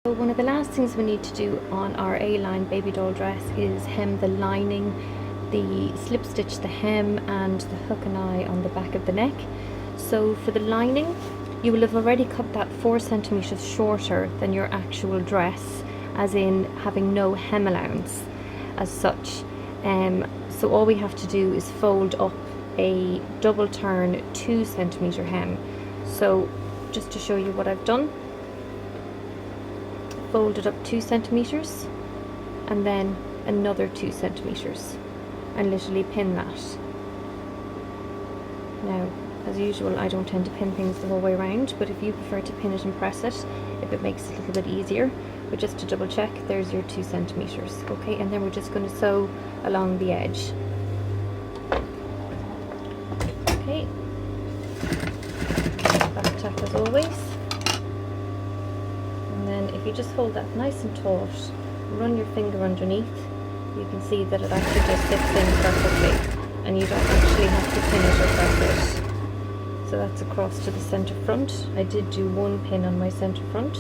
So one of the last things we need to do on our A-line baby doll dress is hem the lining, the slip stitch the hem and the hook and eye on the back of the neck. So for the lining, you will have already cut that 4 centimeters shorter than your actual dress, as in having no hem allowance as such. So all we have to do is fold up a double turn 2 centimeter hem. So just to show you what I've done, fold it up 2 centimeters and then another 2 centimeters and literally pin that. Now, as usual, I don't tend to pin things the whole way around, but if you prefer to pin it and press it, if it makes it a little bit easier. But just to double check, there's your 2 centimeters. Okay, and then we're just going to sew along the edge. Okay, back tack as always. And then if you just hold that nice and taut, run your finger underneath, you can see that it actually just sits in perfectly and you don't actually have to pin it or press it. So that's across to the centre front. I did do one pin on my centre front.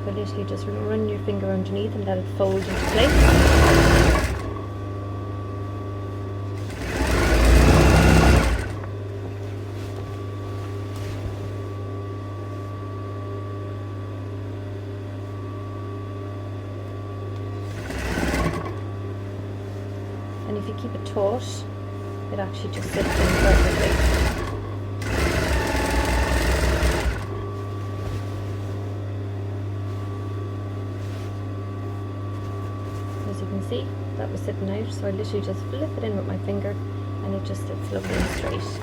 So literally just run your finger underneath and let it fold into place. And if you keep it taut, it actually just sits in perfectly. As you can see, that was sitting out, so I literally just flip it in with my finger and it just sits lovely and straight.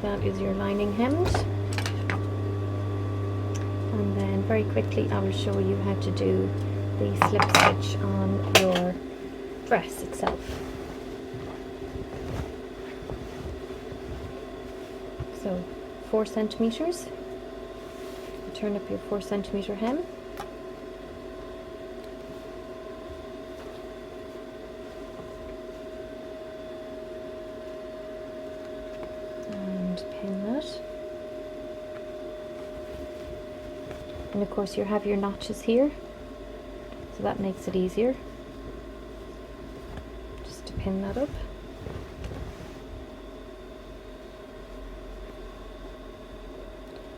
That is your lining hemmed, and then very quickly I will show you how to do the slip stitch on your dress itself. So 4 centimeters, you turn up your 4 centimeter hem, pin that, and of course you have your notches here, so that makes it easier just to pin that up.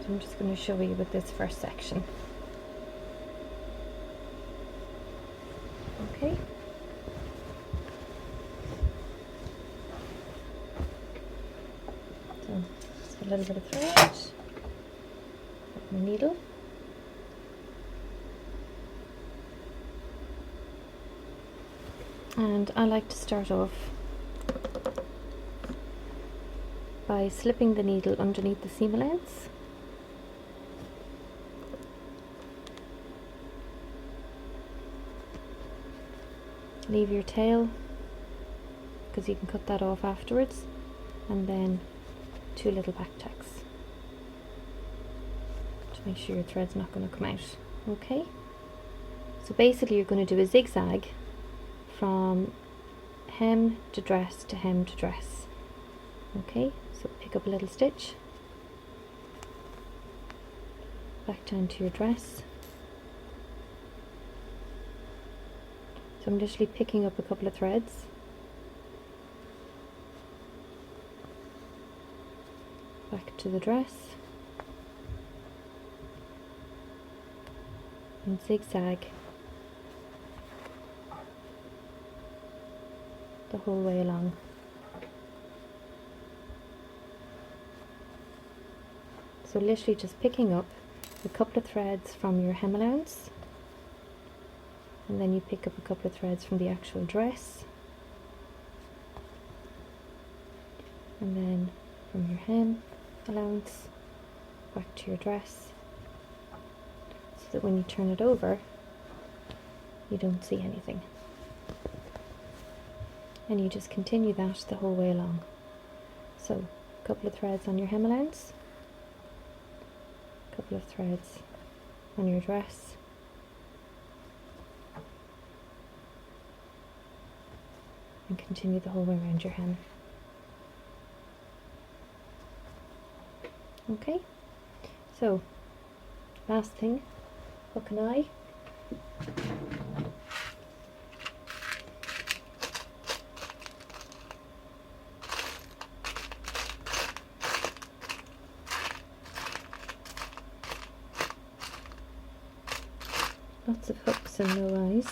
So I'm just going to show you with this first section. Okay. So just a little bit of thread, my needle, and I like to start off by slipping the needle underneath the seam allowance. Leave your tail, because you can cut that off afterwards, and then 2 little back tacks to make sure your thread's not going to come out. Okay, so basically you're going to do a zigzag from hem to dress to hem to dress. Okay, so pick up a little stitch, back down to your dress. So I'm literally picking up a couple of threads, back to the dress, and zigzag the whole way along. So literally just picking up a couple of threads from your hem allowance, and then you pick up a couple of threads from the actual dress, and then from your hem allowance back to your dress, so that when you turn it over you don't see anything, and you just continue that the whole way along. So a couple of threads on your hem allowance, couple of threads on your dress. And continue the whole way around your hem. Okay, so last thing, hook and eye. Lots of hooks and no eyes.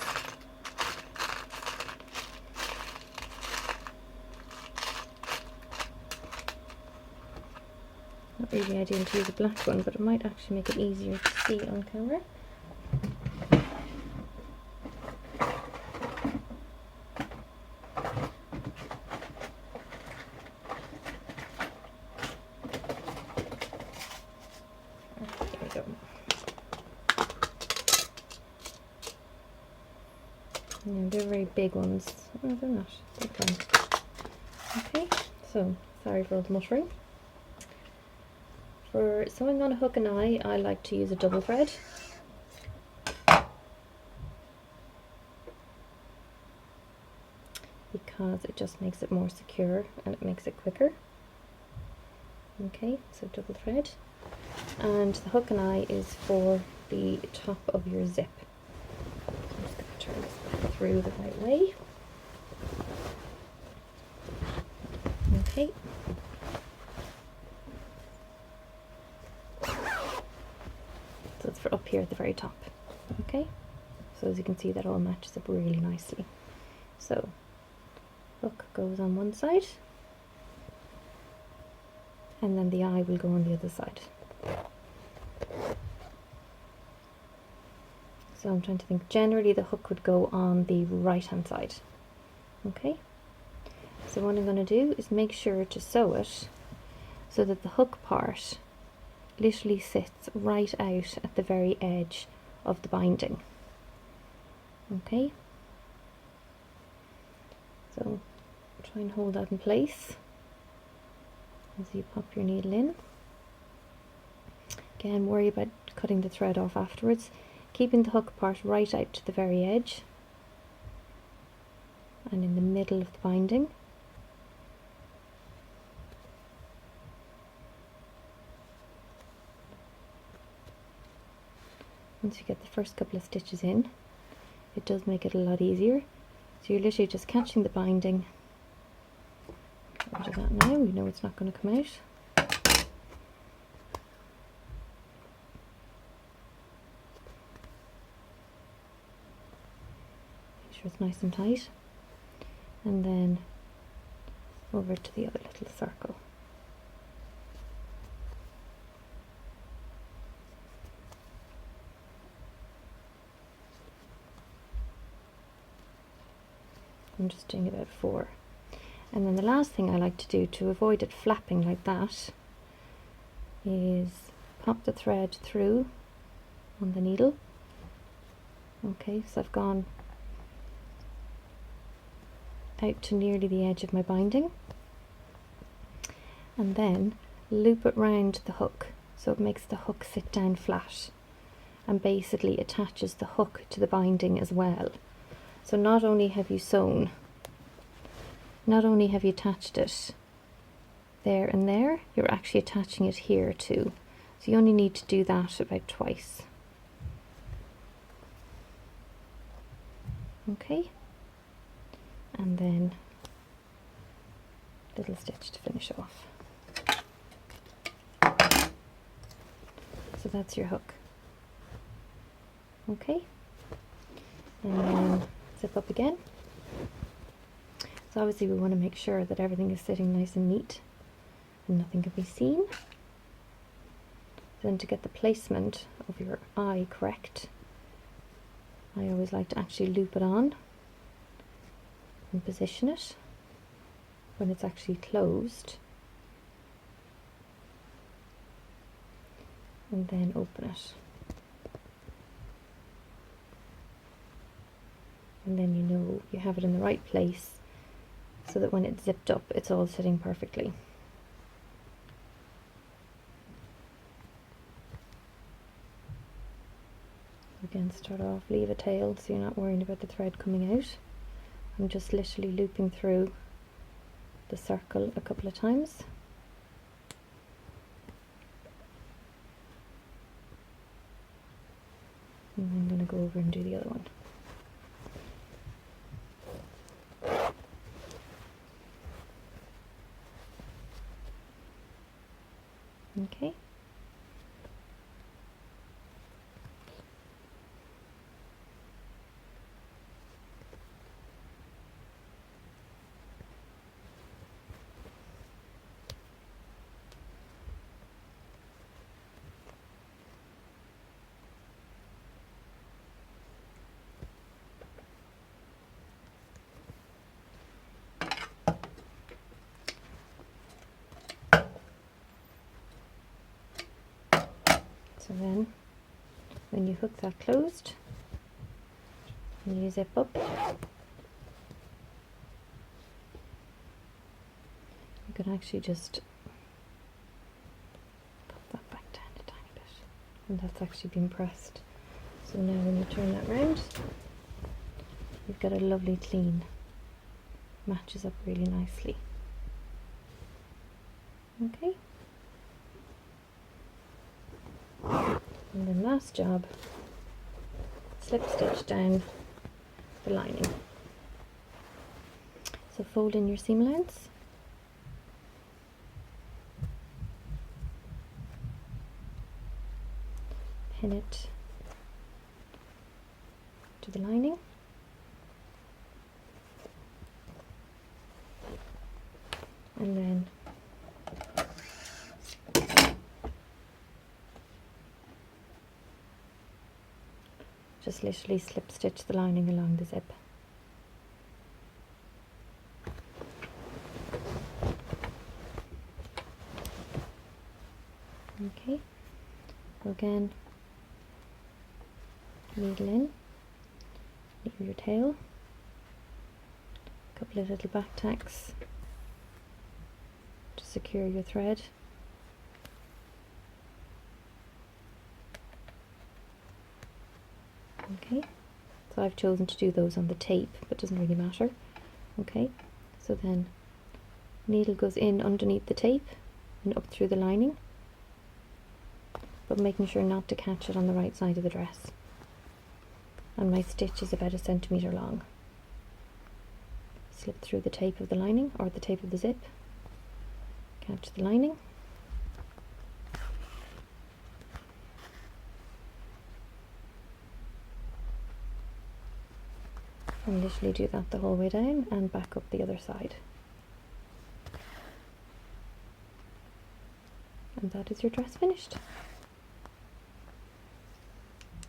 Not really ideal to use a black one, but it might actually make it easier to see on camera. There we go. Yeah, they're very big ones. Oh, they're not. They're fine. Okay, so sorry for all the muttering. For sewing on a hook and eye, I like to use a double thread. Because it just makes it more secure and it makes it quicker. Okay, so double thread. And the hook and eye is for the top of your zip. I'm just going to turn this back through the right way. Okay. So it's for up here at the very top. Okay, so as you can see, that all matches up really nicely. So hook goes on one side and then the eye will go on the other side. So I'm trying to think, generally the hook would go on the right hand side. Okay, so what I'm going to do is make sure to sew it so that the hook part literally sits right out at the very edge of the binding. Okay, so try and hold that in place as you pop your needle in. Again, worry about cutting the thread off afterwards, keeping the hook part right out to the very edge and in the middle of the binding. Once you get the first couple of stitches in, it does make it a lot easier. So you're literally just catching the binding. Get rid of that now, we know it's not going to come out. Make sure it's nice and tight. And then over to the other little circle. I'm just doing about 4. And then the last thing I like to do to avoid it flapping like that is pop the thread through on the needle. Okay, so I've gone out to nearly the edge of my binding, and then loop it round the hook so it makes the hook sit down flat and basically attaches the hook to the binding as well. So not only have you sewn, not only have you attached it there and there, you're actually attaching it here too. So you only need to do that about twice. Okay, and then little stitch to finish off. So that's your hook. Okay, and then zip up again. So obviously we want to make sure that everything is sitting nice and neat and nothing can be seen. Then to get the placement of your eye correct, I always like to actually loop it on and position it when it's actually closed, and then open it. And then you know you have it in the right place so that when it's zipped up, it's all sitting perfectly. Again, start off, leave a tail so you're not worrying about the thread coming out. I'm just literally looping through the circle a couple of times. And I'm going to go over and do the other one. Okay. So then, when you hook that closed, and you zip up, you can actually just pop that back down a tiny bit, and that's actually been pressed. So now when you turn that round, you've got a lovely clean, matches up really nicely. Okay. And then last job, slip stitch down the lining. So fold in your seam allowance, pin it to the lining, and then just literally slip stitch the lining along the zip. Okay, so again, needle in, leave your tail, a couple of little back tacks to secure your thread. Okay, so I've chosen to do those on the tape, but it doesn't really matter. Okay, so then needle goes in underneath the tape and up through the lining, but making sure not to catch it on the right side of the dress. And my stitch is about 1 centimetre long. Slip through the tape of the lining, or the tape of the zip, catch the lining, and literally do that the whole way down and back up the other side. And that is your dress finished.